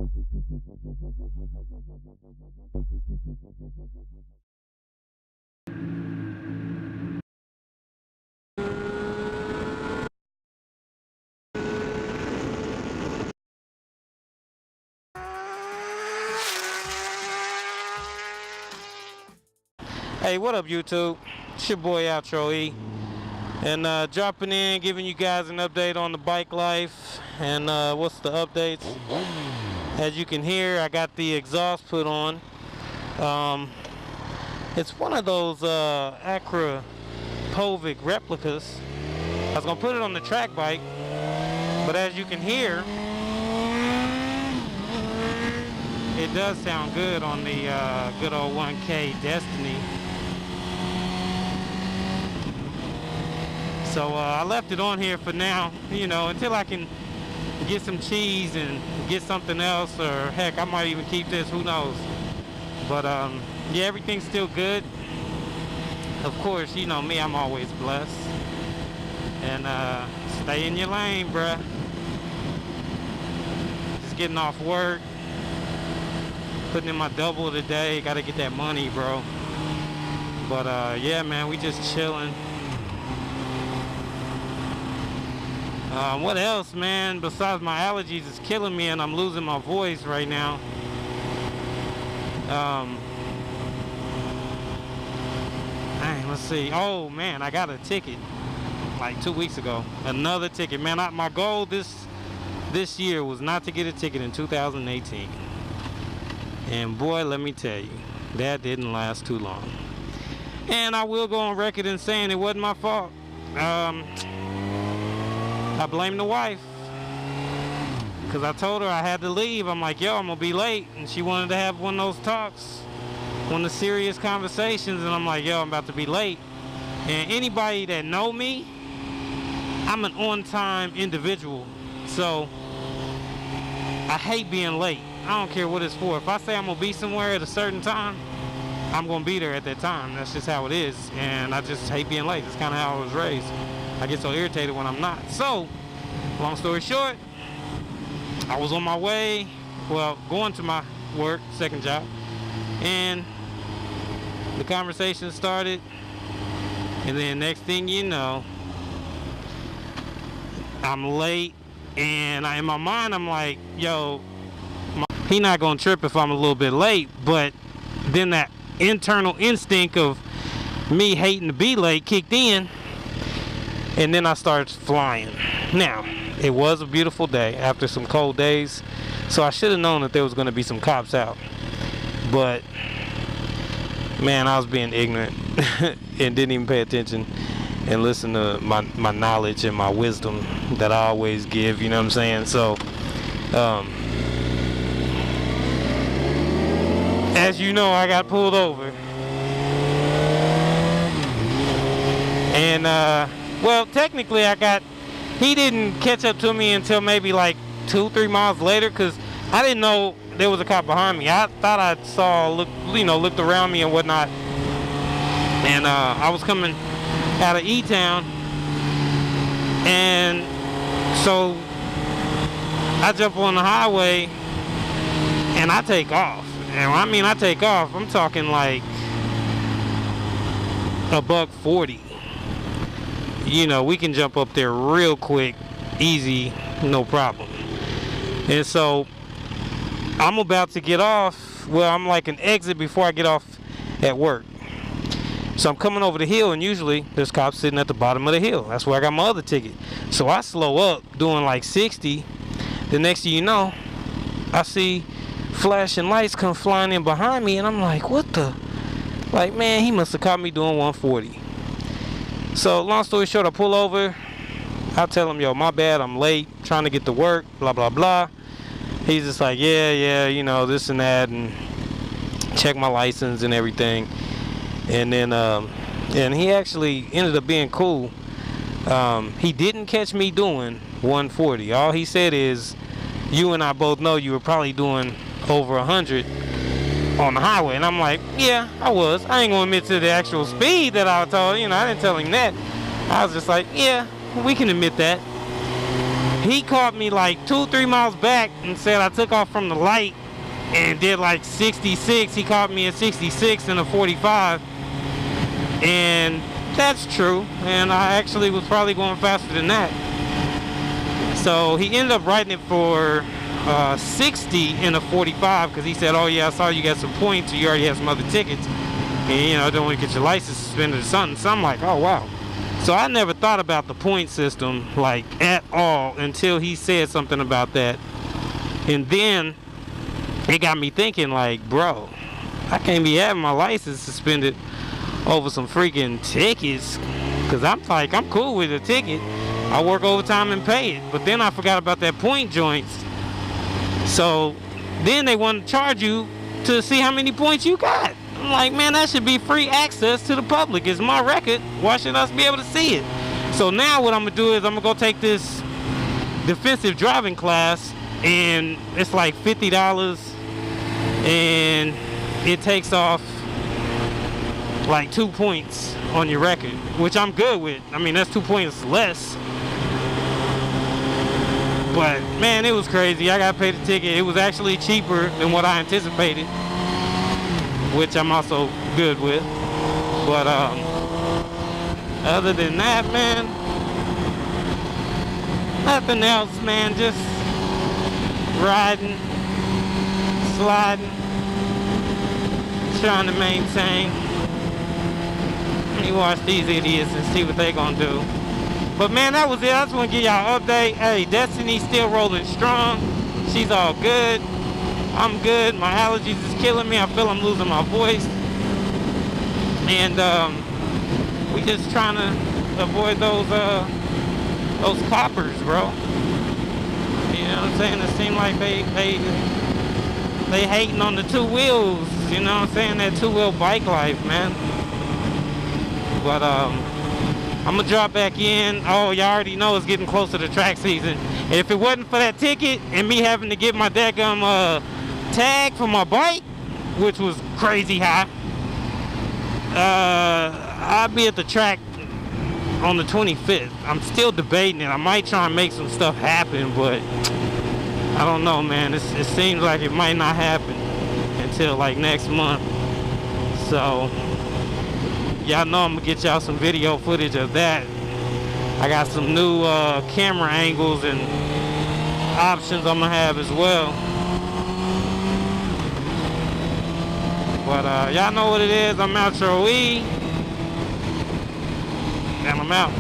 Hey, what up, YouTube? It's your boy Outro E, and dropping in, giving you guys an update on the bike life. And what's the updates? As you can hear, I got the exhaust put on. It's one of those Acura Povic replicas. I was gonna put it on the track bike, but as you can hear, it does sound good on the good old 1K Destiny. So I left it on here for now, you know, until I can get some cheese and get something else, or heck, I might even keep this, who knows. But yeah, everything's still good. Of course, you know me, I'm always blessed. And stay in your lane, bruh. Just getting off work, putting in my double today. Gotta get that money, bro. But yeah, man, we just chilling. What else, man? Besides my allergies is killing me and I'm losing my voice right now. Dang, let's see. Oh man, I got a ticket like 2 weeks ago. Another ticket, man. My goal this year was not to get a ticket in 2018. And boy, let me tell you, that didn't last too long. And I will go on record in saying it wasn't my fault. I blame the wife, because I told her I had to leave. I'm like, yo, I'm gonna be late, and she wanted to have one of those talks, one of the serious conversations, and I'm like, yo, I'm about to be late. And anybody that know me, I'm an on-time individual, so I hate being late. I don't care what it's for. If I say I'm gonna be somewhere at a certain time, I'm gonna be there at that time. That's just how it is, and I just hate being late. That's kind of how I was raised. I get so irritated when I'm not. So, long story short, I was on my way, well, going to my work, second job, and the conversation started, and then next thing you know, I'm late, and in my mind, I'm like, yo, he not gonna trip if I'm a little bit late. But then that internal instinct of me hating to be late kicked in, and then I started flying. Now, it was a beautiful day after some cold days, so I should have known that there was going to be some cops out. But man, I was being ignorant and didn't even pay attention and listen to my knowledge and my wisdom that I always give, you know what I'm saying? So as you know, I got pulled over, and well, technically he didn't catch up to me until maybe like 2-3 miles later, because I didn't know there was a cop behind me. I thought I looked around me and whatnot, and I was coming out of E-Town, and so I jump on the highway and I take off. And I mean, I take off, I'm talking like $140. You know, we can jump up there real quick, easy, no problem. And so I'm about to get off. Well, I'm like an exit before I get off at work. So I'm coming over the hill, and usually there's cops sitting at the bottom of the hill. That's where I got my other ticket. So I slow up, doing like 60. The next thing you know, I see flashing lights come flying in behind me, and I'm like, what the? Like, man, he must have caught me doing 140. So long story short, I pull over. I tell him, yo, my bad, I'm late, trying to get to work, blah, blah, blah. He's just like, yeah, you know, this and that, and check my license and everything. And then, and he actually ended up being cool. He didn't catch me doing 140. All he said is, you and I both know you were probably doing over 100 on the highway. And I'm like, yeah, I was. I ain't gonna admit to the actual speed that I told, you know, I didn't tell him that. I was just like, yeah, we can admit that. He caught me like 2-3 miles back and said I took off from the light and did like 66. He caught me at 66 in a 45. And that's true. And I actually was probably going faster than that. So he ended up writing it for 60 in a 45 because he said, oh yeah, I saw you got some points. You already have some other tickets. And you know, don't want to get your license suspended or something. So I'm like, oh wow. So I never thought about the point system like at all until he said something about that. And then it got me thinking like, bro, I can't be having my license suspended over some freaking tickets. Cause I'm like, I'm cool with a ticket. I work overtime and pay it. But then I forgot about that point joints. So then they want to charge you to see how many points you got. I'm like, man, that should be free access to the public. It's my record. Why should us be able to see it? So now what I'm gonna do is I'm gonna go take this defensive driving class, and it's like $50, and it takes off like 2 points on your record, which I'm good with. I mean, that's 2 points less. But man, it was crazy. I gotta pay the ticket. It was actually cheaper than what I anticipated, which I'm also good with. But other than that, man, nothing else, man. Just riding, sliding, trying to maintain. Let me watch these idiots and see what they gonna do. But man, that was it. I just want to give y'all an update. Hey, Destiny's still rolling strong. She's all good. I'm good. My allergies is killing me. I feel I'm losing my voice. And we just trying to avoid those coppers, bro. You know what I'm saying? It seems like they hating on the two wheels. You know what I'm saying? That two-wheel bike life, man. But I'm gonna drop back in. Oh, y'all already know it's getting closer to track season. And if it wasn't for that ticket and me having to get my daggum tag for my bike, which was crazy high, I'll be at the track on the 25th. I'm still debating it. I might try and make some stuff happen, but I don't know, man. It seems like it might not happen until like next month. So y'all know I'm gonna get y'all some video footage of that. I got some new camera angles and options I'm gonna have as well. But y'all know what it is. I'm Outro E, and I'm out.